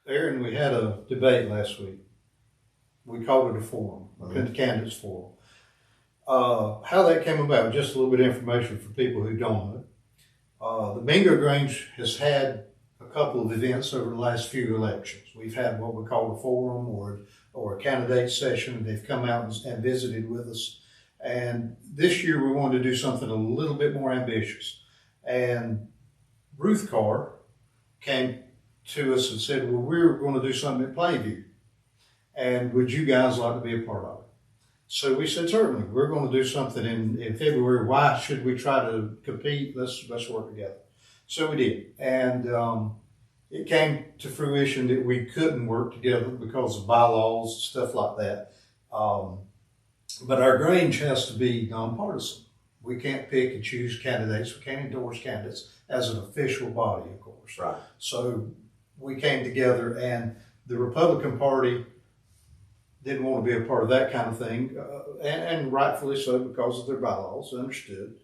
Aaron, we had a debate last week. We called it a forum, a candidates forum. How that came about, just a little bit of information for people who don't know. The Mingo Grange has had a couple of events over the last few elections. We've had what we call a forum or a candidate session. They've come out and visited with us. And this year we wanted to do something a little bit more ambitious. And Ruth Carr came to us and said, well, we're going to do something at Plainview. And would you guys like to be a part of it? So we said, certainly, we're going to do something in February. Why should we try to compete? Let's work together. So we did. And it came to fruition that we couldn't work together because of bylaws, stuff like that. But our Grange has to be nonpartisan. We can't pick and choose candidates. We can't endorse candidates as an official body, of course. Right. So we came together, and the Republican Party didn't want to be a part of that kind of thing, and rightfully so because of their bylaws, understood.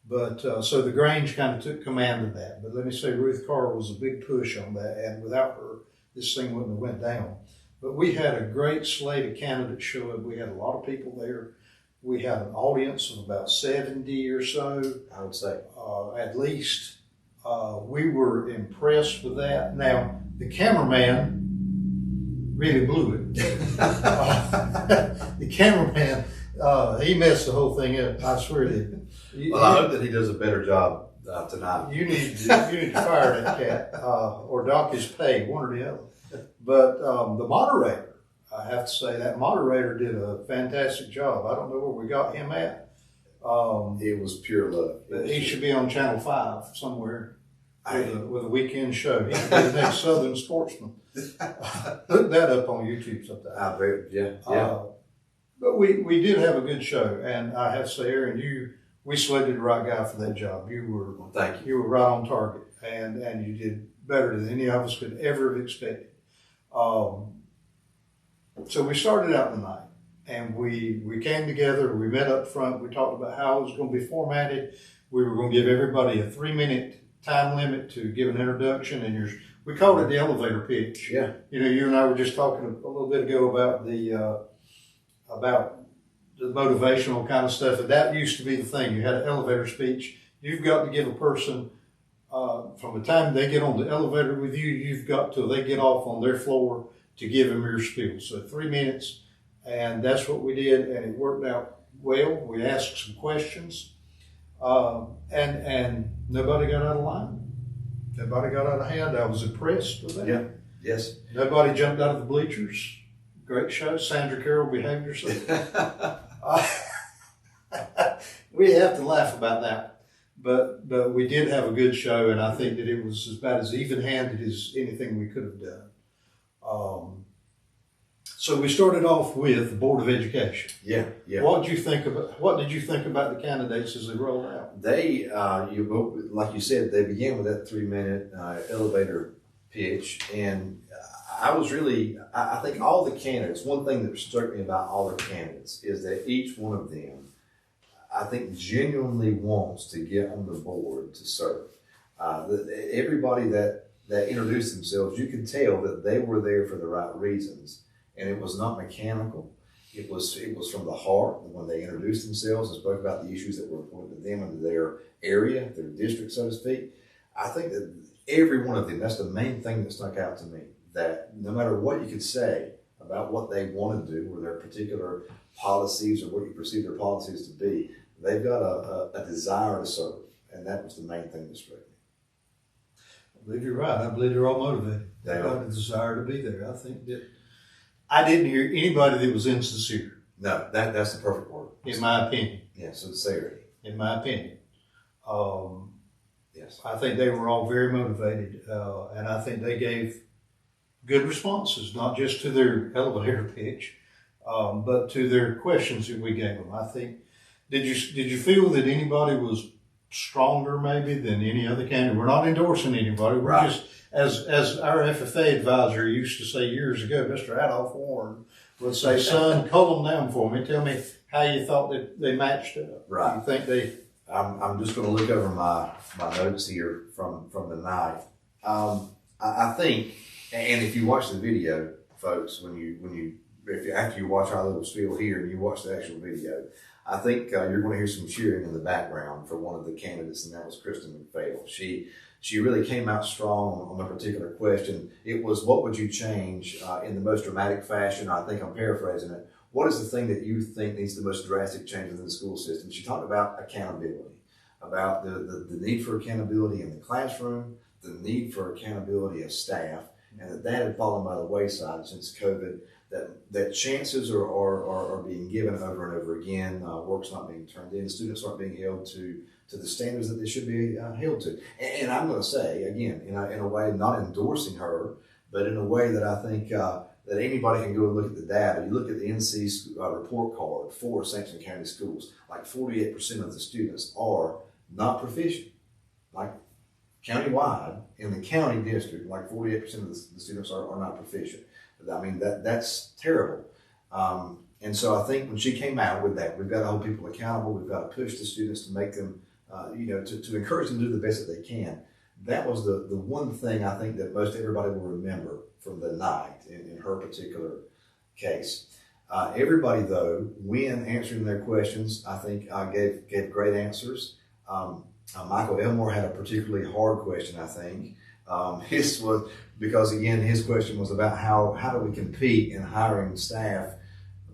But so the Grange kind of took command of that. But let me say, Ruth Carr was a big push on that, and without her, this thing wouldn't have went down. But we had a great slate of candidates show up. We had a lot of people there. We had an audience of about 70 or so. I would say. At least. We were impressed with that. Now, the cameraman really blew it. The cameraman, he messed the whole thing up. I swear he did. Well, I hope that he does a better job tonight. You need to fire that cat or dock his pay, one or the other. But the moderator, I have to say, that moderator did a fantastic job. I don't know where we got him at. It was pure love. He should be on Channel 5 somewhere with a weekend show. He should be the next Southern Sportsman. Look that up on YouTube sometime. I bet, yeah. But we did have a good show, and I have to say, Aaron, we selected the right guy for that job. Thank you. You were right on target, and you did better than any of us could ever have expected. So we started out the night, and we came together. We met up front. We talked about how it was going to be formatted. We were going to give everybody a 3-minute time limit to give an introduction, and we called it the elevator pitch. Yeah. You and I were just talking a little bit ago about the motivational kind of stuff. And that used to be the thing. You had an elevator speech. You've got to give a person, from the time they get on the elevator with you, you've got till they get off on their floor to give them your spiel. So 3 minutes, and that's what we did, and it worked out well. We asked some questions, and nobody got out of line. Nobody got out of hand. I was impressed with that. Yeah. Yes. Nobody jumped out of the bleachers. Great show. Sandra Carroll behaved herself. We have to laugh about that. But we did have a good show, and I think that it was about as even-handed as anything we could have done. So we started off with the Board of Education. Yeah. What did you think about the candidates as they rolled out? They, like you said, they began with that 3-minute elevator pitch, and I think all the candidates, one thing that struck me about all the candidates is that each one of them, I think, genuinely wants to get on the board to serve. Everybody that introduced themselves, you could tell that they were there for the right reasons, and it was not mechanical. It was from the heart when they introduced themselves and spoke about the issues that were important to them and their area, their district, so to speak. I think that every one of them, that's the main thing that stuck out to me, that no matter what you could say about what they want to do or their particular policies or what you perceive their policies to be, they've got a desire to serve, and that was the main thing that struck me. I believe you're right. I believe they're all motivated. They've got a desire to be there. I think that I didn't hear anybody that was insincere. No, that's the perfect word. In my opinion. Yeah, sincerity. In my opinion. Yes. I think they were all very motivated, and I think they gave good responses, not just to their elevator pitch, but to their questions that we gave them. I think, did you feel that anybody was stronger maybe than any other candidate? We're not endorsing anybody. We're right. Just, as our FFA advisor used to say years ago, Mr. Adolph Warren would say, son, cull them down for me. Tell me how you thought that they matched up. Right. You think they... I'm just going to look over my notes here from the night. I think, And if you watch the video, folks, after you watch our little spiel here and you watch the actual video, I think you're going to hear some cheering in the background for one of the candidates, and that was Kristen McPhail. She really came out strong on a particular question. It was, what would you change in the most dramatic fashion? I think I'm paraphrasing it. What is the thing that you think needs the most drastic change within the school system? She talked about accountability, about the need for accountability in the classroom, the need for accountability of staff, and that had fallen by the wayside since COVID, that chances are being given over and over again, work's not being turned in, students aren't being held to the standards that they should be held to. And I'm going to say, again, in a way, not endorsing her, but in a way that I think that anybody can go and look at the data. You look at the NC's report card for Sampson County schools, like 48% of the students are not proficient. Like countywide, in the county district, like 48% of the students are not proficient. I mean, that's terrible. And so I think when she came out with that, we've got to hold people accountable. We've got to push the students to make them, to encourage them to do the best that they can. That was the one thing I think that most everybody will remember from the night in her particular case. Everybody, though, when answering their questions, I think gave great answers. Michael Elmore had a particularly hard question, I think. His was because, again, his question was about how do we compete in hiring staff.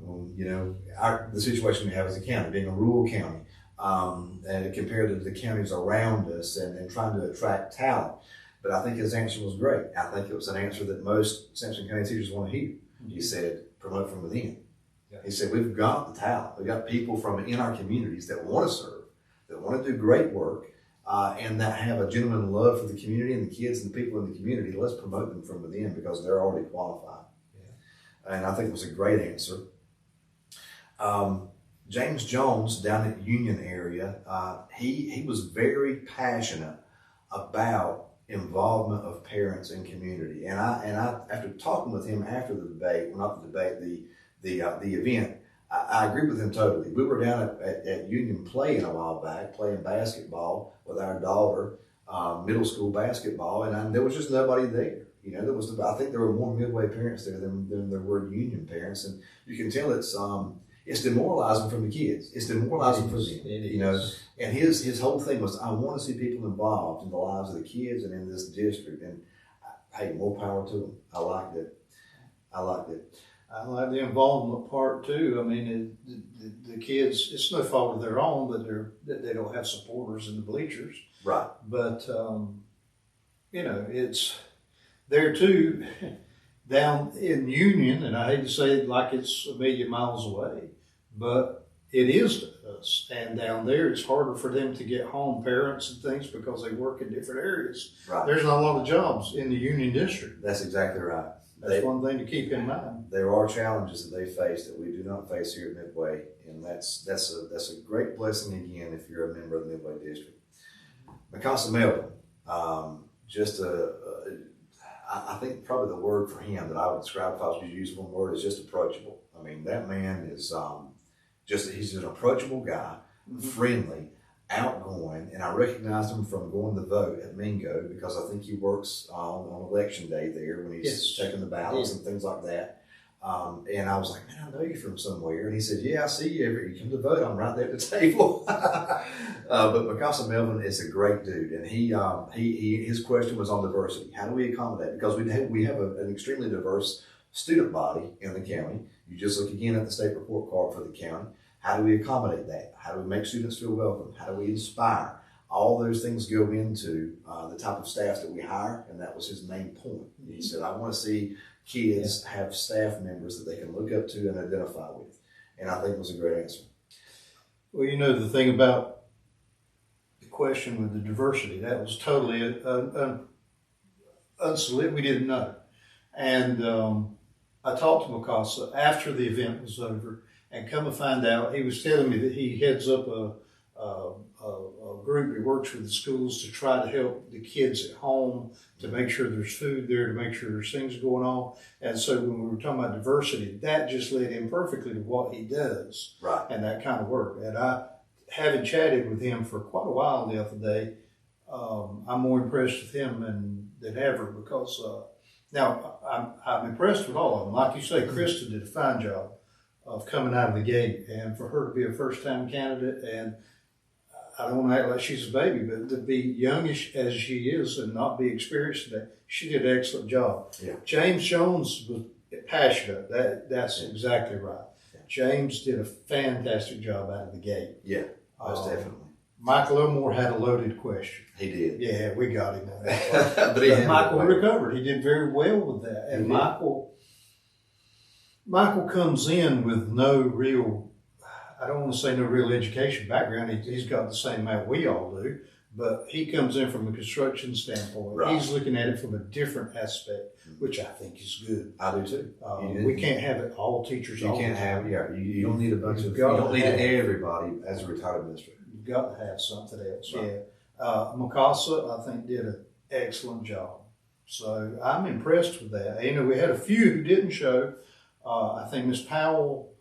The situation we have as a county, being a rural county, and compared to the counties around us, and trying to attract talent. But I think his answer was great. I think it was an answer that most Sampson County teachers want to hear. He said, promote from within. Yeah. He said, we've got the talent. We've got people from in our communities that want to serve, that want to do great work, and that have a genuine love for the community and the kids and the people in the community. Let's promote them from within because they're already qualified. Yeah. And I think it was a great answer. James Jones down at Union area, he was very passionate about involvement of parents and community. And I after talking with him after the debate, well, not the debate, the event, I agree with him totally. We were down at Union playing a while back, playing basketball with our daughter, middle school basketball, and there was just nobody there. I think there were more Midway parents there than there were Union parents, and you can tell it's demoralizing from the kids. It's demoralizing for them, And his whole thing was, I want to see people involved in the lives of the kids and in this district. And hey, more power to them. I liked it. I like the involvement part too. I mean, the kids, it's no fault of their own, but they don't have supporters in the bleachers. Right. But it's there too. Down in Union, and I hate to say it like it's a million miles away, but it is to us. And down there, it's harder for them to get home, parents and things, because they work in different areas. Right. There's not a lot of jobs in the Union district. That's exactly right. That's one thing to keep in mind. There are challenges that they face that we do not face here at Midway, and that's a great blessing again if you're a member of the Midway district. Mikasa Melvin, I think probably the word for him that I would describe if I was to use one word is just approachable. I mean, that man is he's an approachable guy, friendly, outgoing, and I recognized him from going to vote at Mingo because I think he works on election day there when he's checking the ballots and things like that. And I was like, man, I know you from somewhere. And he said, yeah, I see you every you come to vote. I'm right there at the table. But Mikasa Melvin is a great dude. And his question was on diversity. How do we accommodate? Because we have an extremely diverse student body in the county. You just look again at the state report card for the county. How do we accommodate that? How do we make students feel welcome? How do we inspire? All those things go into the type of staff that we hire. And that was his main point. He said, I want to see kids have staff members that they can look up to and identify with. And I think it was a great answer. Well, the thing about the question with the diversity, that was totally unsolicited. We didn't know. And I talked to Mikasa after the event was over, and come to find out, he was telling me that he heads up a group. He works with the schools to try to help the kids at home, to make sure there's food there, to make sure there's things going on. And so when we were talking about diversity, that just led in perfectly to what he does, right, and that kind of work. And I, having chatted with him for quite a while the other day, I'm more impressed with him than ever because Now, I'm impressed with all of them. Like you say, Krista did a fine job of coming out of the gate, and for her to be a first-time candidate, and I don't want to act like she's a baby, but to be youngish as she is and not be experienced today, she did an excellent job. Yeah. James Jones was passionate. That's exactly right. Yeah. James did a fantastic job out of the gate. Yeah, most definitely. Michael Elmore had a loaded question. He did. Yeah, we got him. But Michael recovered. He did very well with that. And Michael comes in with no real, I don't want to say no real education background. He's got the same amount we all do, but he comes in from a construction standpoint. Right. He's looking at it from a different aspect, which I think is good. I do too. We can't have it all teachers. You all can't the time. have, yeah. You don't need a bunch of. You got don't to need have- everybody as a retired administrator. You've got to have something else. Right. Yeah. Mikasa, I think, did an excellent job. So I'm impressed with that. You know, we had a few who didn't show. I think Miss Powell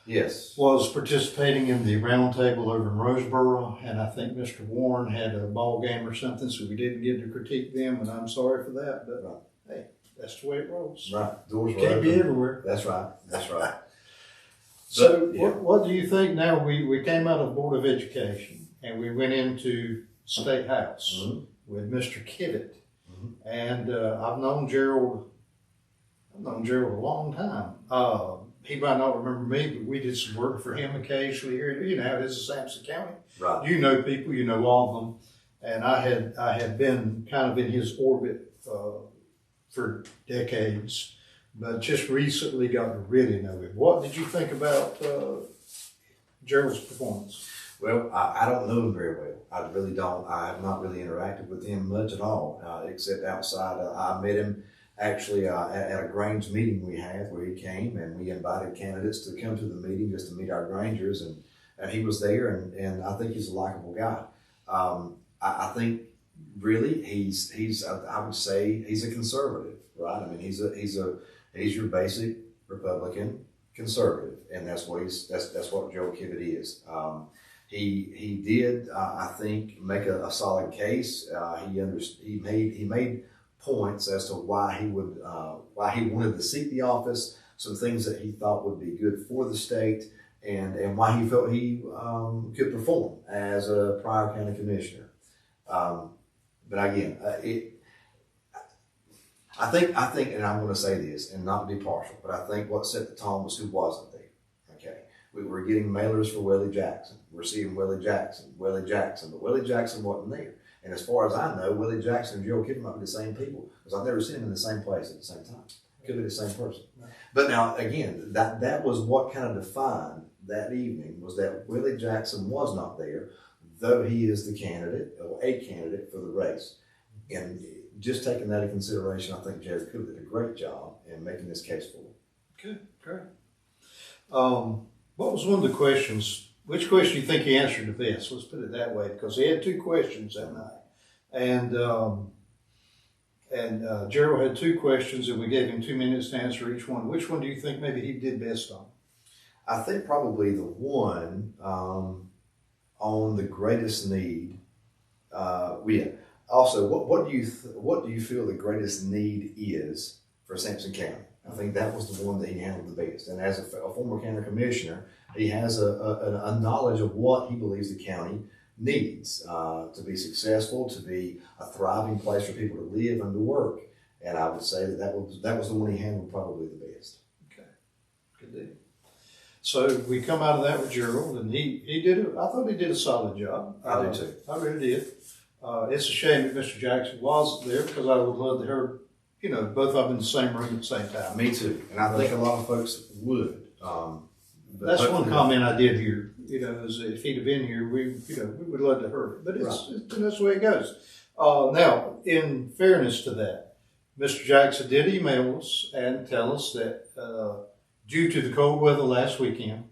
Yes. was participating in the round table over in Roseboro, and I think Mr. Warren had a ball game or something, so we didn't get to critique them, and I'm sorry for that, but Right. hey, that's the way it rolls. Right. Doors were Can't open. be everywhere. That's right. That's right. So But, yeah. what do you think now? We came out of Board of Education, and we went into State House Mhm. with Mr. Kivett. Mhm. And I've known Gerald a long time. He might not remember me, but we did some work for him occasionally here. You know how it is in Sampson County. Right. You know people, you know all of them. And I had been kind of in his orbit for decades, but just recently got to really know him. What did you think about Gerald's performance? Well, I don't know him very well. I really don't. I have not really interacted with him much at all, except outside. I met him actually at a Grange meeting we had where he came, and we invited candidates to come to the meeting just to meet our Grangers, and he was there, and I think he's a likable guy. I think really he's I would say he's a conservative, right? I mean he's your basic Republican conservative, and that's what Joe Kivett is. He did I think make a solid case. He made points as to why he wanted to seek the office, some things that he thought would be good for the state, and why he felt he could perform as a prior county commissioner. But again, I think, and I'm going to say this, and not be partial, but I think what set the tone was who wasn't there. Okay, we were getting mailers for Willie Jackson. We're seeing Willie Jackson, but Willie Jackson wasn't there. And as far as I know, Willie Jackson and Joe Kivett might be the same people, because I've never seen them in the same place at the same time. Could be the same person. Right. But now, again, that was what kind of defined that evening, was that Willie Jackson was not there, though he is the candidate, or a candidate for the race. And just taking that into consideration, I think Jared Cook did a great job in making this case for him. Good, great. What was one of the questions? Which question do you think he answered the best? Let's put it that way, because he had two questions that night, and Gerald had two questions, and we gave him 2 minutes to answer each one. Which one do you think maybe he did best on? I think probably the one on the greatest need. Also, what do you feel the greatest need is for Sampson County? I think that was the one that he handled the best. And as a former county commissioner, he has a knowledge of what he believes the county needs to be successful, to be a thriving place for people to live and to work. And I would say that was the one he handled probably the best. Okay, good deal. So we come out of that with Gerald, and I thought he did a solid job. I do too. I really did. It's a shame that Mr. Jackson wasn't there, because I would love to hear, both of them in the same room at the same time. Me too. And I think a lot of folks would. That's one comment I did hear, is if he'd have been here, we would love to hear it. But that's the way it goes. Now, in fairness to that, Mr. Jackson did email us and tell us that due to the cold weather last weekend,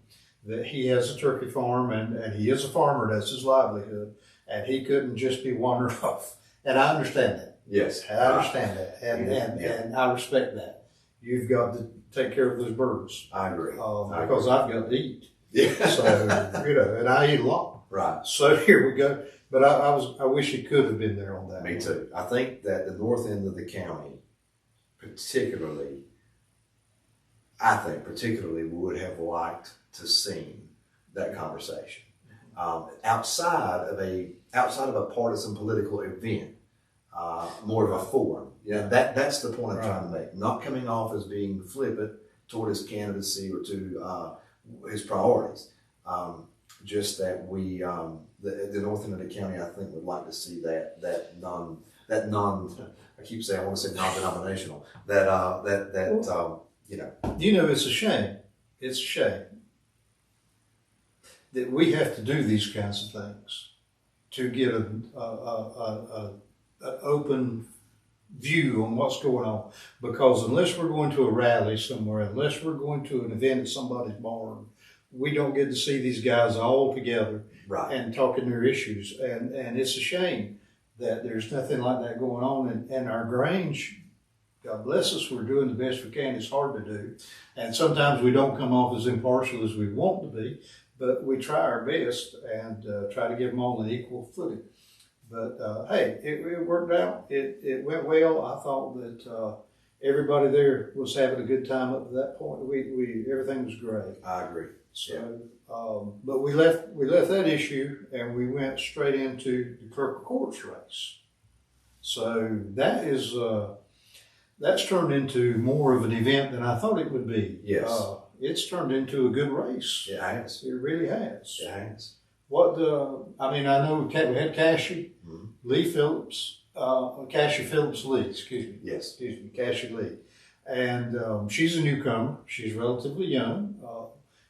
that he has a turkey farm, and he is a farmer, that's his livelihood, and he couldn't just be wandered off. And I understand that. Yes. I understand that, and I respect that. You've got to take care of those birds. I agree. Because I've got to eat. Yeah. So, and I eat a lot. Right. So here we go. But I wish he could have been there on that. Me too. I think that the north end of the county particularly would have liked to seen that conversation outside of a partisan political event, more of a forum. That's the point I'm trying to make. Not coming off as being flippant toward his candidacy or to his priorities. Just that we, the north end of the county, I think, would like to see that non. I keep saying I want to say non-denominational. It's a shame. It's a shame that we have to do these kinds of things to get an open view on what's going on. Because unless we're going to a rally somewhere, unless we're going to an event at somebody's barn, we don't get to see these guys all together and talking their issues. And it's a shame that there's nothing like that going on. And our Grange, God bless us, we're doing the best we can. It's hard to do. And sometimes we don't come off as impartial as we want to be, but we try our best and try to give them all an equal footing. But hey, it worked out. It went well. I thought that everybody there was having a good time up to that point. Everything was great. I agree. So, but we left that issue and we went straight into the clerk of courts race. So that is that's turned into more of an event than I thought it would be. Yes, it's turned into a good race. It has. It really has. It has. I know we had Cassie Lee Phillips, Cassie Phillips Lee. Excuse me. Yes. Excuse me, Cassie Lee, and she's a newcomer. She's relatively young.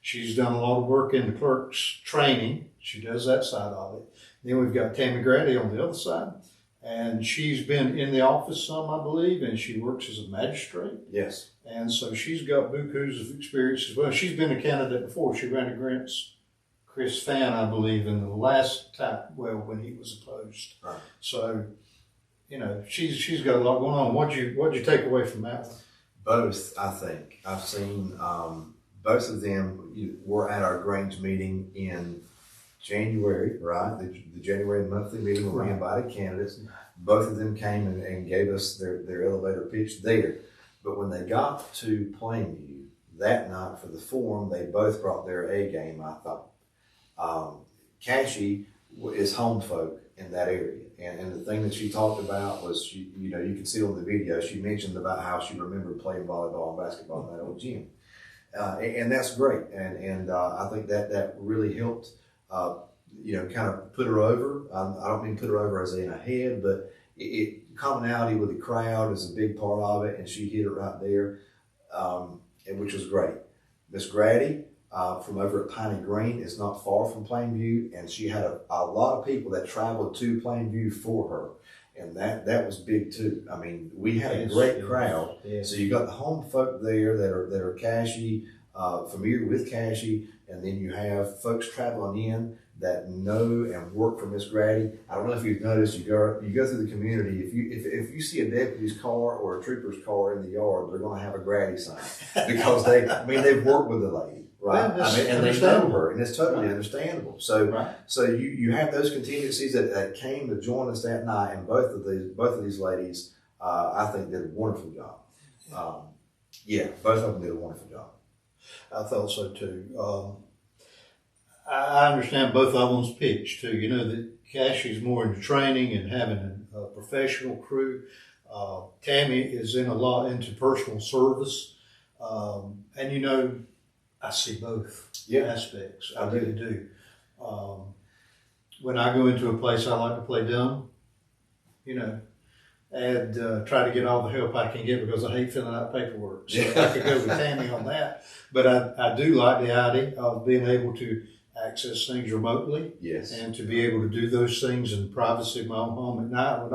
She's done a lot of work in the clerk's training. She does that side of it. Then we've got Tammy Grady on the other side. And she's been in the office some, I believe, and she works as a magistrate. Yes. And so she's got bukus of experience as well. She's been a candidate before. She ran against Chris Fan, I believe, in the last time, when he was opposed. Right. So, she's got a lot going on. What'd you take away from that one? Both, I think. I've seen both of them were at our Grange meeting in January, right? The January monthly meeting where we invited candidates. Both of them came and gave us their elevator pitch there. But when they got to Plainview that night for the forum, they both brought their A game, I thought. Cassie is home folk in that area. And the thing that she talked about was, you can see on the video, she mentioned about how she remembered playing volleyball and basketball in that old gym. And that's great. And I think that really helped, kind of put her over. I don't mean put her over as in a head, but commonality with the crowd is a big part of it. And she hit it right there, which was great. Miss Grady, from over at Piney Green, is not far from Plainview. And she had a lot of people that traveled to Plainview for her. And that was big too. I mean, we had a great crowd. Yes. So you got the home folk there that are Cassie, familiar with Cassie, and then you have folks traveling in that know and work for Miss Grady. I don't know if you've noticed, you go through the community. If you see a deputy's car or a trooper's car in the yard, they're going to have a Grady sign because they've worked with the lady. Right, and they know her, and it's totally understandable. So, so you have those contingencies that came to join us that night, and both of these ladies, I think, did a wonderful job. Both of them did a wonderful job. I thought so too. I understand both of them's pitch too. That Cassie's more into training and having a professional crew. Tammy is into personal service, and I see both aspects. I really do. When I go into a place, I like to play dumb, and try to get all the help I can get because I hate filling out paperwork. So I could go with Tammy on that. But I do like the idea of being able to access things remotely. Yes. And to be able to do those things in privacy of my own home at night.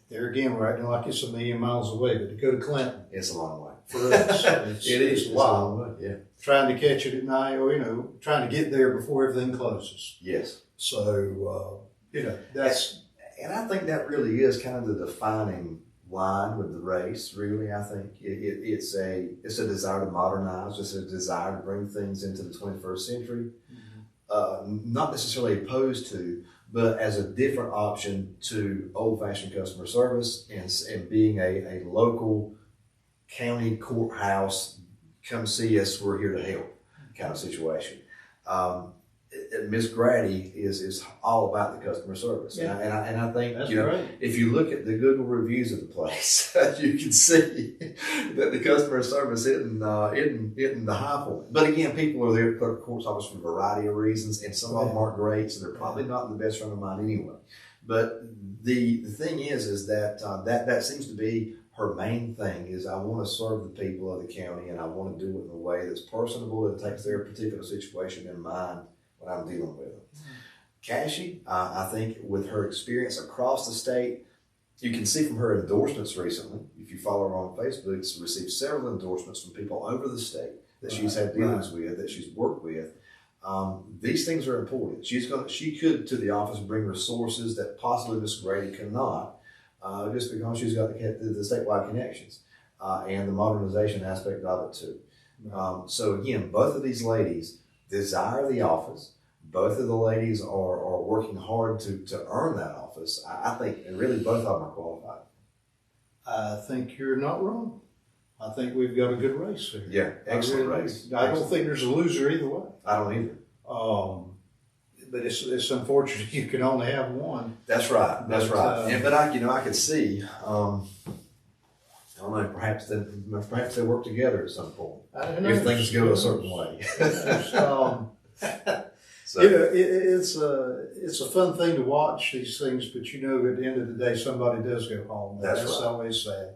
There again, we're acting like it's a million miles away, but to go to Clinton. It's a long way. For us, it's a long way. Yeah. Trying to catch it at night, or trying to get there before everything closes. Yes. So that's. And I think that really is kind of the defining line with the race. Really, I think it's a desire to modernize. It's a desire to bring things into the 21st century. Mm-hmm. Not necessarily opposed to, but as a different option to old-fashioned customer service and being a local county courthouse, come see us, we're here to help kind of situation. Miss Grady is all about the customer service, Yeah. and I think That's you know great. if you look at the Google reviews of the place, you can see that the customer service isn't the high point. But again, people are there at the court's office for a variety of reasons, and some of them aren't great, so they're probably not in the best frame of mind anyway. But the thing is that that seems to be her main thing is I want to serve the people of the county, and I want to do it in a way that's personable and takes their particular situation in mind when I'm dealing with them. Cassie, I think with her experience across the state, you can see from her endorsements recently, if you follow her on Facebook, she's received several endorsements from people over the state that she's had dealings with, that she's worked with. These things are important. She could to the office bring resources that possibly Miss Grady cannot, just because she's got the statewide connections and the modernization aspect of it too. So again, both of these ladies desire the office. Both of the ladies are working hard to earn that office. I think, and really both of them are qualified. I think you're not wrong. I think we've got a good race here. Yeah, excellent race. I don't think there's a loser either way. I don't either. But it's unfortunate you can only have one. That's right. That's right. But I could see. I don't know. Perhaps they work together at some point if things go a certain way. So. It's a fun thing to watch these things, but at the end of the day, somebody does go home. That's right. Always sad.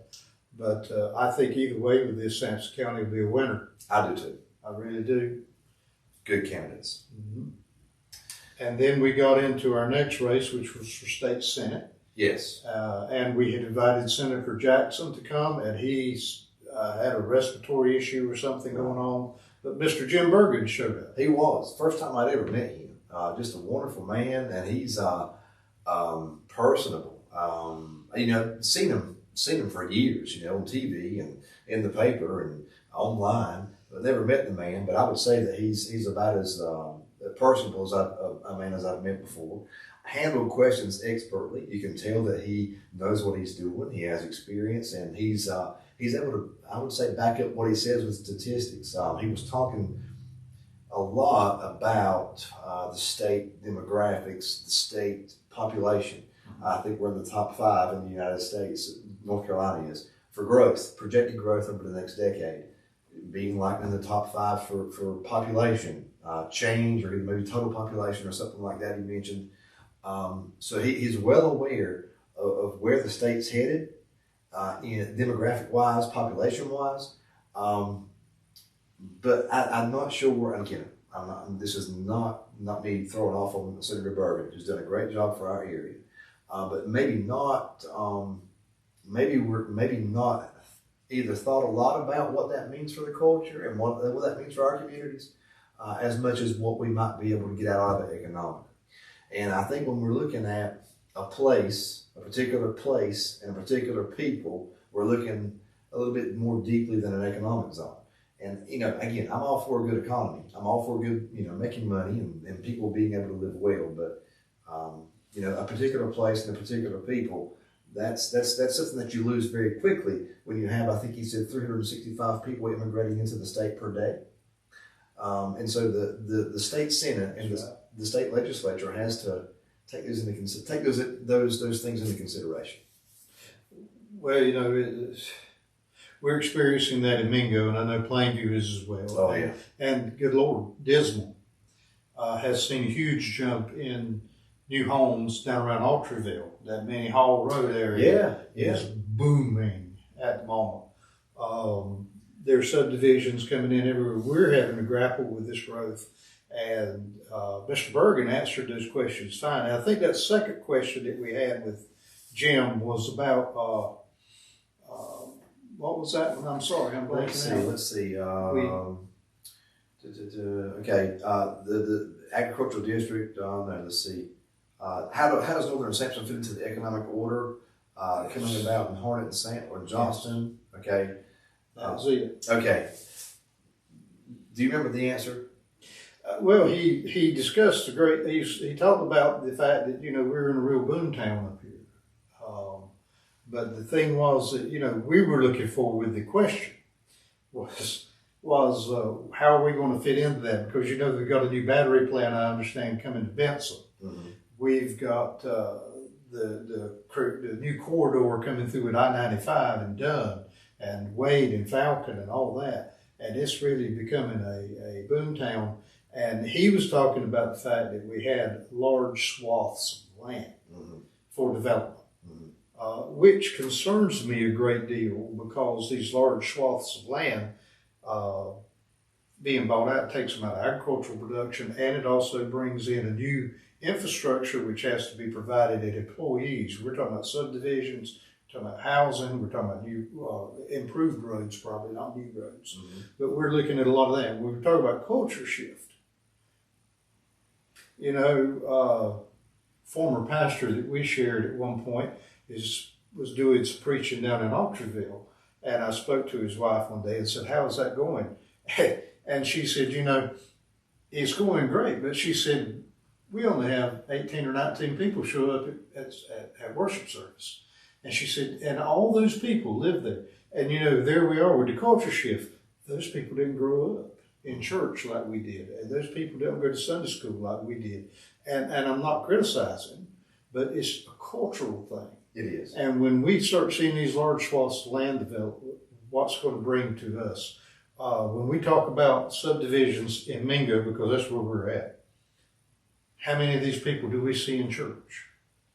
But I think either way with this, Sampson County will be a winner. I do too. I really do. Good candidates. Mm-hmm. And then we got into our next race, which was for state senate. Yes. And we had invited Senator Jackson to come, and he's had a respiratory issue or something going on. But Mr. Jim Bergen showed up. He was. First time I'd ever met him. Just a wonderful man, and he's personable. Seen him for years, on TV and in the paper and online, but never met the man. But I would say that he's about as personable as a man as I've met before. Handled questions expertly. You can tell that he knows what he's doing. He has experience, and he's able to, I would say, back up what he says with statistics. He was talking a lot about the state demographics, the state population. I think we're in the top 5 in the United States. North Carolina is for growth, projected growth over the next decade, being like in the top 5 for population change, or maybe total population or something like that. He mentioned. So he's well aware of where the state's headed, demographic-wise, population-wise. But I'm not sure. Again, this is not me throwing off on Senator Bergen, who's done a great job for our area. But maybe not. Maybe not either thought a lot about what that means for the culture and what that means for our communities, as much as what we might be able to get out of it economically. And I think when we're looking at a particular place, and a particular people, we're looking a little bit more deeply than an economic zone. And, again, I'm all for a good economy. I'm all for good, making money and people being able to live well. But, a particular place and a particular people, that's something that you lose very quickly when you have, I think he said, 365 people immigrating into the state per day. And so the state senate and the state legislature has to take those things into consideration. Well, we're experiencing that in Mingo, and I know Plainview is as well. Oh, yeah. And good Lord, Dismal has seen a huge jump in new homes down around Autryville. That Minnie Hall Road area is booming at the moment. There are subdivisions coming in everywhere. We're having to grapple with this growth. And Mr. Bergen answered those questions fine. And I think that second question that we had with Jim was about, what was that? I'm sorry, I'm blanking out. Let's see. The agricultural district. Let's see. How does Northern Sampson fit into the economic order coming about in Harnett and Johnston? Yes. Okay. That's it. Okay. Do you remember the answer? Well, he discussed he talked about the fact that we're in a real boom town up here, But the thing was that, we were looking for with the question was how are we going to fit into that? Because, they've got a new battery plant, I understand, coming to Benson. Mm-hmm. We've got the new corridor coming through at I-95 and Dunn and Wade and Falcon and all that. And it's really becoming a boom town. And he was talking about the fact that we had large swaths of land for development, which concerns me a great deal because these large swaths of land being bought out takes them out of agricultural production, and it also brings in a new infrastructure which has to be provided at employees. We're talking about subdivisions, we're talking about housing, we're talking about new improved roads, probably not new roads, but we're looking at a lot of that. When we talk about culture shift, former pastor that we shared at one point was doing some preaching down in Oxfordville, and I spoke to his wife one day and said, "How is that going?" And she said, "It's going great," but she said, "We only have 18 or 19 people show up at worship service." And she said, and all those people live there. And there we are with the culture shift. Those people didn't grow up in church like we did. And those people didn't go to Sunday school like we did. And I'm not criticizing, but it's a cultural thing. It is. And when we start seeing these large swaths of land develop, what's going to bring to us? When we talk about subdivisions in Mingo, because that's where we're at, how many of these people do we see in church?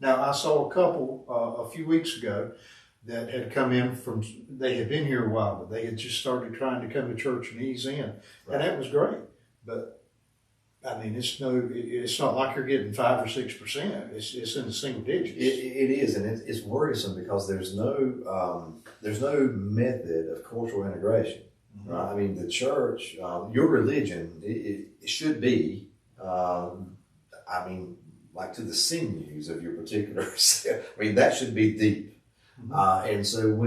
Now, I saw a couple a few weeks ago that had come in they had been here a while, but they had just started trying to come to church and ease in. Right. And that was great. But, it's not like you're getting 5 or 6%. It's in the single digits. It is, and it's worrisome because there's no method of cultural integration. Right? The church, your religion, it should be, like to the sinews of your particular that should be deep. And so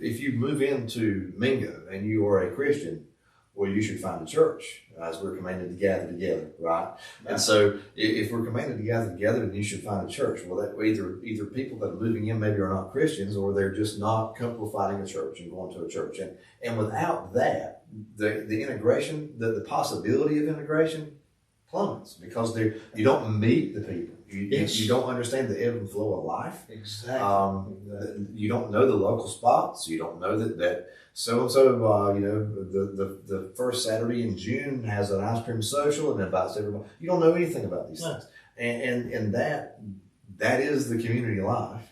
if you move into Mingo and you are a Christian, well, you should find a church, as we're commanded to gather together, right? And so if we're commanded to gather together, then you should find a church. Well, that either people that are moving in maybe are not Christians, or they're just not comfortable finding a church and going to a church. And without that, the integration, the possibility of integration plummets, because you don't meet the people. You don't understand the ebb and flow of life. Exactly. You don't know the local spots. You don't know that so-and-so, the first Saturday in June has an ice cream social and invites everybody. You don't know anything about these things. And that is the community life.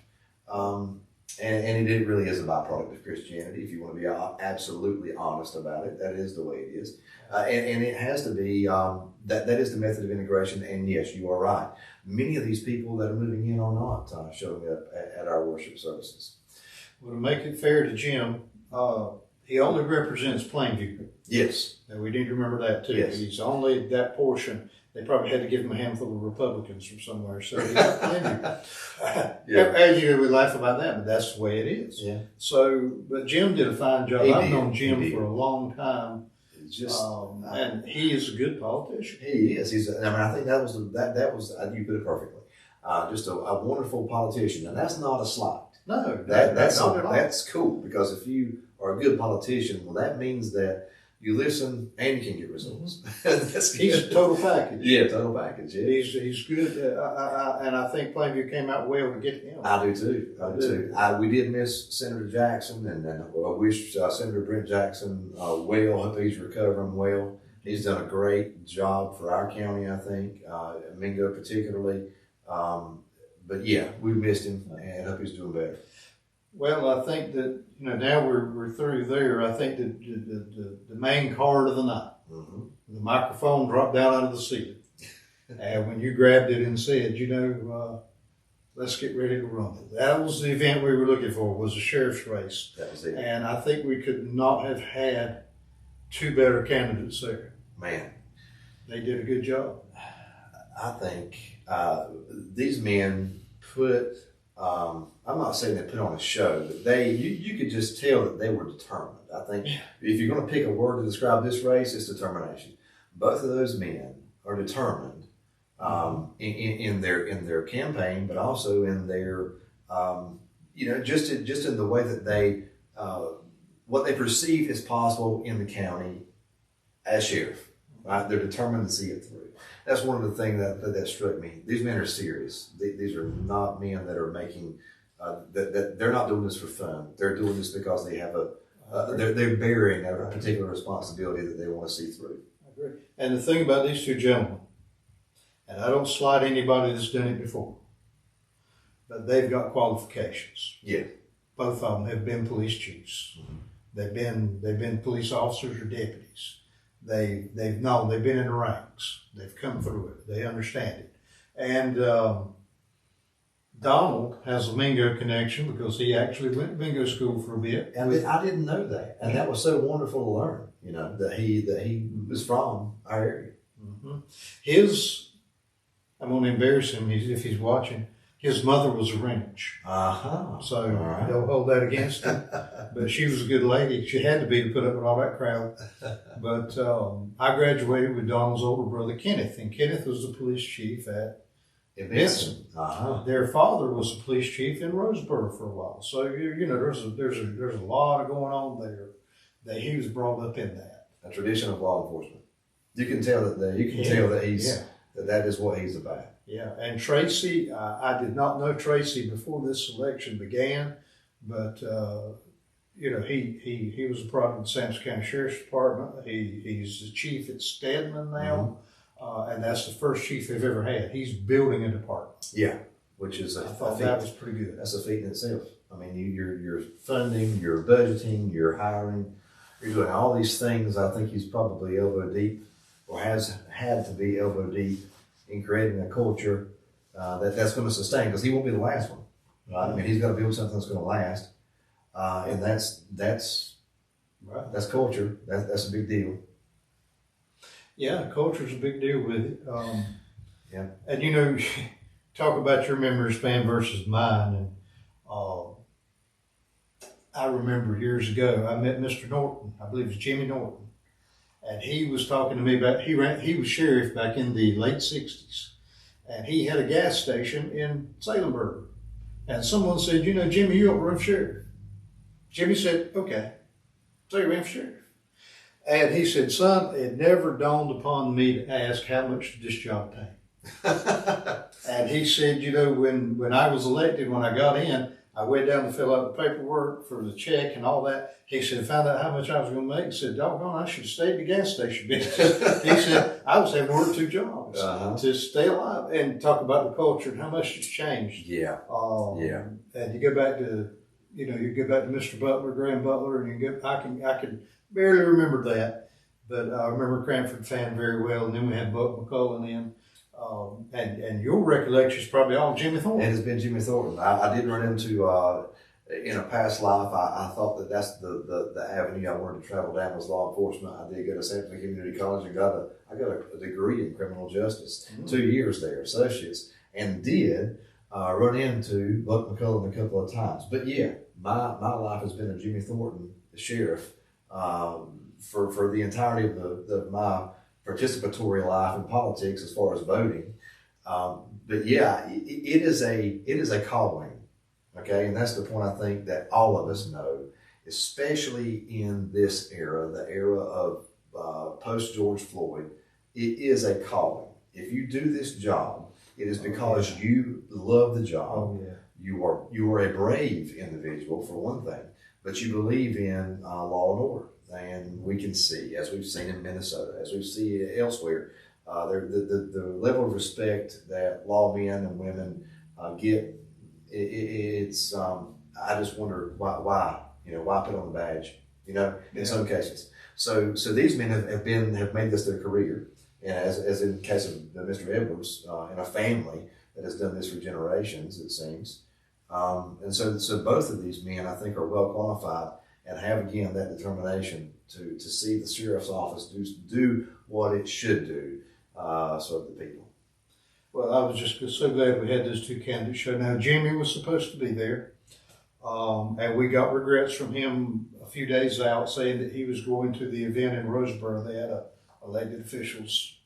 And it really is a byproduct of Christianity. If you want to be absolutely honest about it, that is the way it is. And it has to be, that is the method of integration. And yes, you are right. Many of these people that are moving in are not showing up at our worship services. Well, to make it fair to Jim, he only represents Plainview. Yes. And we need to remember that too. Yes. He's only that portion. They probably had to give him a handful of Republicans from somewhere. So he got Plainview. We laugh about that, but that's the way it is. Yeah. So, but Jim did a fine job. I've known Jim for a long time. And he is a good politician. He is. I think that was you put it perfectly. Just a wonderful politician, and that's not a slight. No, that's cool, because if you are a good politician, well, that means that you listen and you can get results. He's a total package. Yeah, total package. Yeah. He's good, and I think Plainview came out well to get him. I do too. We did miss Senator Jackson, and I wish Senator Brent Jackson well. Hope he's recovering well. He's done a great job for our county, I think, Mingo particularly. But yeah, we missed him, and hope he's doing better. Well, I think that now we're through there. I think that the main card of the night, the microphone dropped down out of the ceiling, and when you grabbed it and said, let's get ready to rumble. That was the event we were looking for. Was a sheriff's race. That was it. And I think we could not have had two better candidates there. Man, they did a good job. I think these men put. I'm not saying they put on a show, but you could just tell that they were determined. I think if you're going to pick a word to describe this race, it's determination. Both of those men are determined in their campaign, but also in their just in the way that they, what they perceive is possible in the county as sheriff, right? They're determined to see it through. That's one of the things that struck me. These men are serious. These are not men that are making, that they're not doing this for fun. They're doing this because they have they're bearing a particular responsibility that they want to see through. I agree. And the thing about these two gentlemen, and I don't slight anybody that's done it before, but they've got qualifications. Yeah. Both of them have been police chiefs. Mm-hmm. They've been police officers or deputies. They've been in the ranks. They've come through it. They understand it. And Donald has a Mingo connection because he actually went to Mingo school for a bit. And I didn't know that, and that was so wonderful to learn. That he was from our area. Mm-hmm. I'm going to embarrass him if he's watching. His mother was a wrench. So don't hold that against him. But she was a good lady. She had to be to put up with all that crowd. But I graduated with Donald's older brother, Kenneth. And Kenneth was the police chief at Benson. Their father was a police chief in Roseboro for a while. So, there's a lot going on there that he was brought up in that. A tradition of law enforcement. You can tell that that is what he's about. Yeah, and Tracy, I did not know Tracy before this election began, but he was a product of the Sampson County Sheriff's Department. He's the chief at Stedman now, and that's the first chief they've ever had. He's building a department. Yeah, which is I thought that was pretty good. That's a feat in itself. I mean, you're funding, you're budgeting, you're hiring, you're doing all these things. I think he's probably elbow deep, or has had to be elbow deep in creating a culture that's going to sustain, because he won't be the last one, right? I mean, he's got to build something that's going to last, and that's culture. That's a big deal. Yeah, culture's a big deal with it. Yeah, and talk about your memory span versus mine, and I remember years ago I met Mr. Norton. I believe it was Jimmy Norton. And he was talking to me about, he was sheriff back in the late 60s. And he had a gas station in Salemburg. And someone said, Jimmy, you ought to run for sheriff. Jimmy said, okay. So he ran for sheriff. And he said, son, it never dawned upon me to ask how much did this job pay. And he said, when I was elected, when I got in, I went down to fill out the paperwork for the check and all that. He said, found out how much I was going to make. He said, doggone, I should have stayed in the gas station business. He said, I was having to work 2 jobs to stay alive, and talk about the culture and how much it's changed. Yeah. And you go back to, Mr. Butler, Graham Butler, and I can barely remember that, but I remember Cranford fan very well. And then we had Buck McCullen in. And your recollection is probably all Jimmy Thornton. It has been Jimmy Thornton. I did run into, in a past life, I thought that's the avenue I wanted to travel down was law enforcement. I did go to Sampson Community College and I got a degree in criminal justice, 2 years there, associates, and did run into Buck McCullen a couple of times. But yeah, my life has been a Jimmy Thornton sheriff for the entirety of my participatory life in politics as far as voting. But yeah, it is a calling, okay? And that's the point I think that all of us know, especially in this era, the era of post-George Floyd. It is a calling. If you do this job, it is because you love the job. You are a brave individual, for one thing, but you believe in law and order. And we can see, as we've seen in Minnesota, as we see elsewhere, the level of respect that lawmen and women get. It's I just wonder why put on the badge, in some cases. So these men have made this their career, and as in the case of Mr. Edwards, in a family that has done this for generations, it seems. And so both of these men, I think, are well qualified and have, again, that determination to see the sheriff's office do what it should do, serve the people. Well, I was just so glad we had those two candidates show. Now, Jimmy was supposed to be there, and we got regrets from him a few days out saying that he was going to the event in Roseboro. They had a elected officials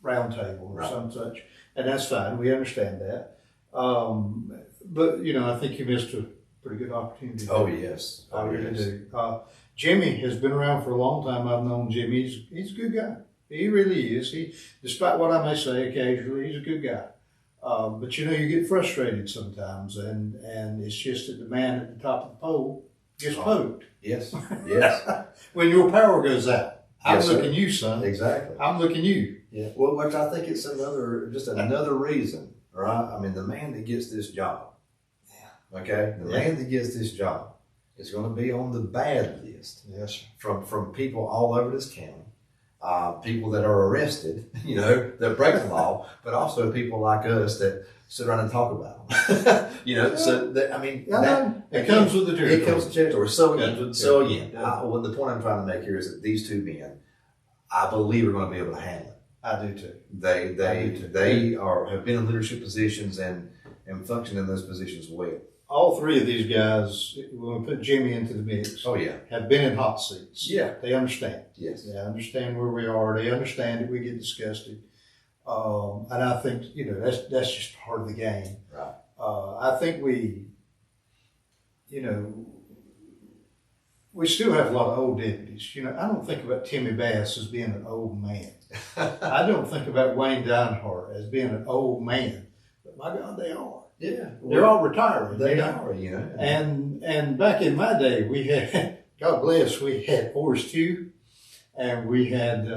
roundtable or some such, and that's fine. We understand that. But, I think he missed a pretty good opportunity. Oh, yes. I really do. Jimmy has been around for a long time. I've known Jimmy. He's a good guy. He really is. Despite what I may say occasionally, he's a good guy. But you get frustrated sometimes, and it's just that the man at the top of the pole gets poked. Yes, yes. When your power goes out. I'm Yes, looking you, son. Exactly. I'm looking you. Yeah. Well, which I think it's another reason, right? I mean, the man that gets this job, okay, the man that gets this job is going to be on the bad list. Yes. From people all over this county, people that are arrested, that break the law, but also people like us that sit around and talk about them. So that, I mean, it comes with the territory. It comes with the territory. So again, Yeah. the point I'm trying to make here is that these two men, I believe, are going to be able to handle it. I do too. They have been in leadership positions and function in those positions well. All three of these guys, when we put Jimmy into the mix, Oh yeah, have been in hot seats. Yeah. They understand. yes, They understand where we are. They understand that we get disgusted. And I think, that's just part of the game. right. I think we still have a lot of old deputies. I don't think about Timmy Bass as being an old man. I don't think about Wayne Dinehart as being an old man. But my God, they are. Yeah, They're all retiring. They are, And back in my day, we had, God bless, we had Horace Tew, and we had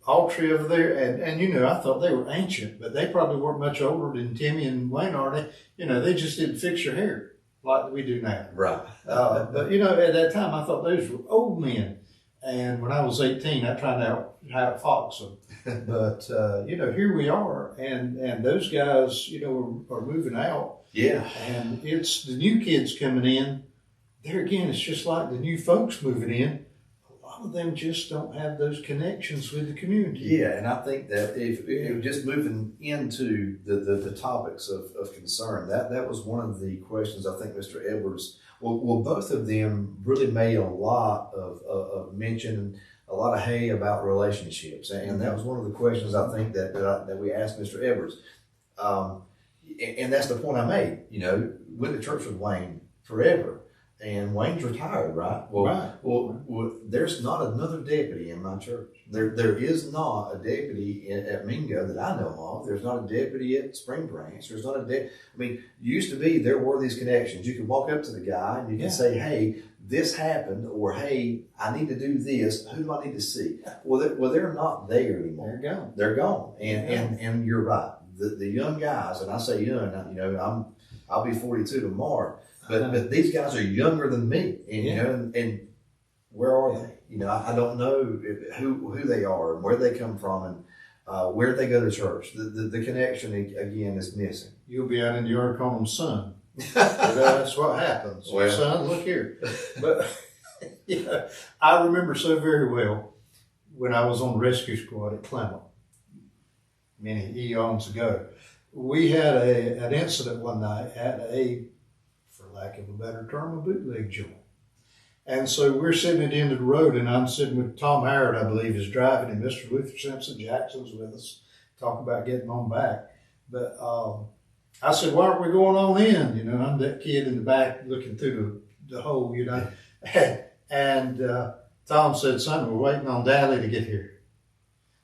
Autry over there, and I thought they were ancient, but they probably weren't much older than Timmy and Wayne are. They just didn't fix your hair like we do now. right. But at that time, I thought those were old men. And when I was 18, I tried to outfox them. But here we are, and those guys, are moving out. Yeah, And it's the new kids coming in. There again, it's just like the new folks moving in. A lot of them just don't have those connections with the community. yeah, and I think that if just moving into the topics of concern, that was one of the questions I think Mr. Edwards. Well, both of them really made a lot of mention and a lot of hay about relationships, and that was one of the questions I think that we asked Mr. Edwards, and that's the point I made. Went to church with Wayne forever, and Wayne's retired, right? Well, there's not another deputy in my church. There is not a deputy at Mingo that I know of. There's not a deputy at Spring Branch. There's not a deputy. I mean, used to be there were these connections. You could walk up to the guy and you can say, "Hey, this happened," or "Hey, I need to do this. Who do I need to see?" Well, they're not there anymore. They're gone. They're gone. And you're right. The young guys, and I say young, I'll be 42 tomorrow. But these guys are younger than me, and and where are they? I don't know who they are and where they come from and where they go to church. The connection again is missing. You'll be out in the yard calling them son. That's what happens. Well. Son, look here. But I remember so very well when I was on the rescue squad at Clement many eons ago. We had an incident one night at for lack of a better term, a bootleg joint. And so we're sitting at the end of the road, and I'm sitting with Tom Howard, I believe, is driving, and Mr. Luther Simpson Jackson's with us, talking about getting on back. But I said, "Why aren't we going on in?" I'm that kid in the back looking through the hole, And Tom said, "Son, we're waiting on Dally to get here."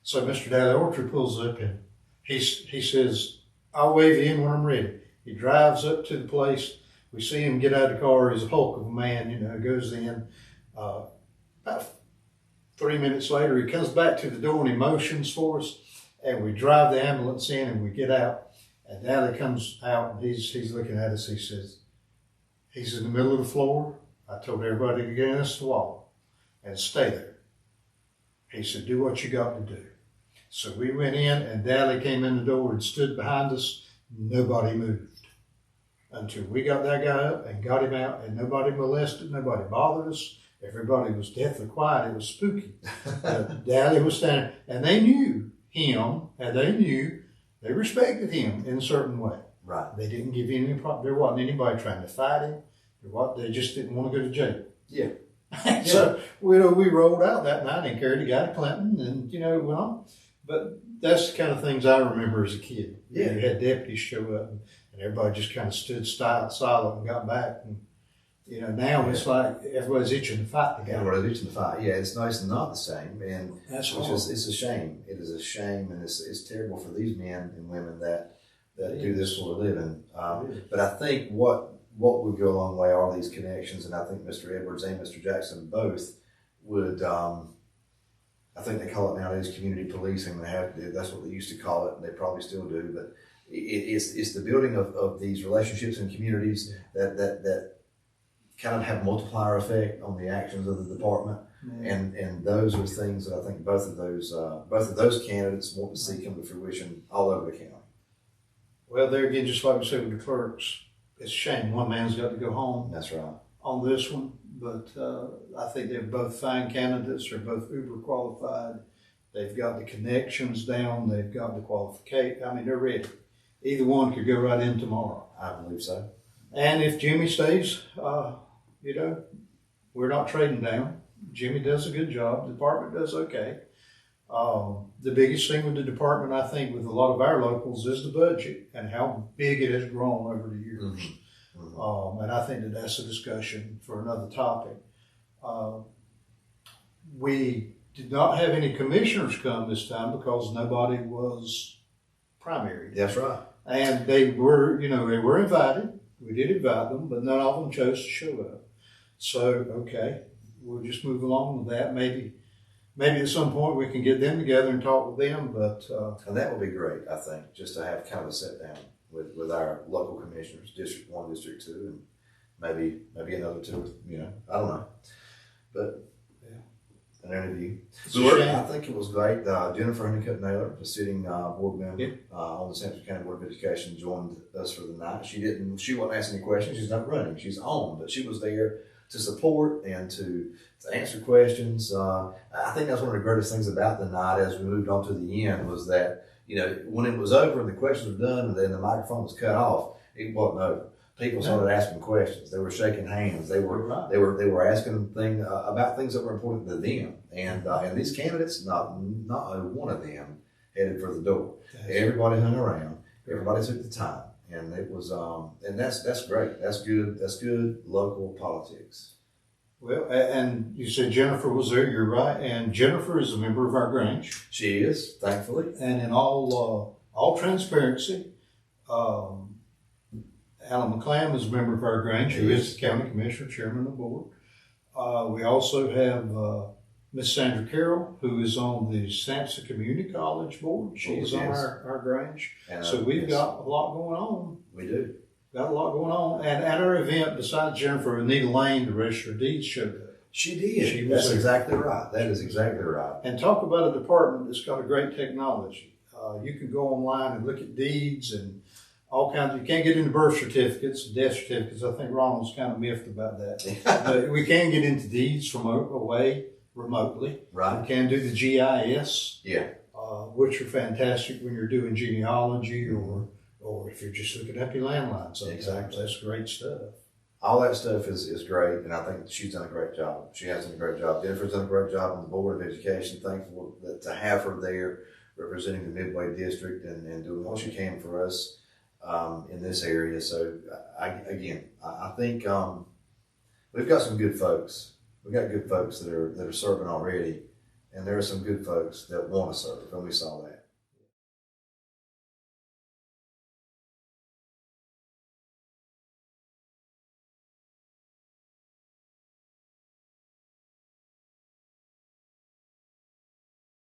So Mr. Dally Orchard pulls up, and he says, "I'll wave you in when I'm ready." He drives up to the place. We see him get out of the car. He's a hulk of a man, goes in. About 3 minutes later, he comes back to the door and he motions for us. And we drive the ambulance in and we get out. And Dally comes out and he's looking at us. He says, he's in the middle of the floor. I told everybody to get against the wall and stay there. He said, "Do what you got to do." So we went in and Dally came in the door and stood behind us. Nobody moved until we got that guy up and got him out, and nobody molested, nobody bothered us. Everybody was deathly quiet. It was spooky. Dally was standing, and they knew him, and they respected him in a certain way. Right. They didn't give any problem. There wasn't anybody trying to fight him. They just didn't want to go to jail. Yeah. So we rolled out that night and carried a guy to Clinton, and went on. But that's the kind of things I remember as a kid. Yeah. You had deputies show up, and and everybody just kind of stood silent and got back. And now it's like everybody's itching to fight together. Everybody's itching to fight. Yeah, it's not the same, and That's it's a shame. It is a shame, and it's terrible for these men and women that do this for a living. But I think what would go a long way are these connections, and I think Mr. Edwards and Mr. Jackson both would. I think they call it nowadays community policing. That's what they used to call it, and they probably still do. But it's the building of these relationships in communities that kind of have multiplier effect on the actions of the department, and those are things that I think both of those candidates want to see come to fruition all over the county. Well, there again, just like we said with the clerks, it's a shame one man's got to go home. That's right. On this one, but I think they're both fine candidates. They're both uber qualified. They've got the connections down. They've got the qualification. I mean, they're ready. Either one could go right in tomorrow. I believe so. And if Jimmy stays, we're not trading down. Jimmy does a good job. The department does okay. The biggest thing with the department, I think, with a lot of our locals is the budget and how big it has grown over the years. Mm-hmm. And I think that's a discussion for another topic. We did not have any commissioners come this time because nobody was primary. That's right. And they were invited. We did invite them, but none of them chose to show up. So, okay, we'll just move along with that. Maybe at some point we can get them together and talk with them. But and that would be great, I think, just to have kind of a sit down with our local commissioners, District 1, District 2, and maybe another two. I don't know, but an interview. I think it was great. Jennifer Honeycutt-Naylor, the sitting board member on the Central County Board of Education, joined us for the night. She wasn't asking any questions. She's not running. She's on, but she was there to support and to answer questions. I think that's one of the greatest things about the night as we moved on to the end was that, when it was over and the questions were done and then the microphone was cut off, it wasn't over. People started asking questions. They were shaking hands. They were asking about things that were important to them. And these candidates, not one of them headed for the door. Everybody hung around. Everybody took the time. And it was, and that's great. That's good. That's good local politics. Well, and you said Jennifer was there. You're right. And Jennifer is a member of our Grange. She is, thankfully. And in all transparency, Alan McClam is a member of our Grange, who is the county commissioner, chairman of the board. We also have Miss Sandra Carroll, who is on the Sampson Community College board. She's on our Grange. So we've got a lot going on. We do. Got a lot going on. And at our event, besides Jennifer, Anita Lane, the register of deeds, showed up. She did. That's exactly right. That is exactly right. And talk about a department that's got a great technology. You can go online and look at deeds and all kinds. You can't get into birth certificates, death certificates. I think Ronald's kind of miffed about that. But we can get into deeds from away remotely. Right. We can do the GIS. Yeah. Which are fantastic when you're doing genealogy or if you're just looking up your landline. So exactly. That's great stuff. All that stuff is great, and I think she's done a great job. She has done a great job. Jennifer's done a great job on the Board of Education. Thankful to have her there representing the Midway District and doing what she can for us in this area. So, I think we've got some good folks. We've got good folks that are serving already, and there are some good folks that want to serve, and we saw that.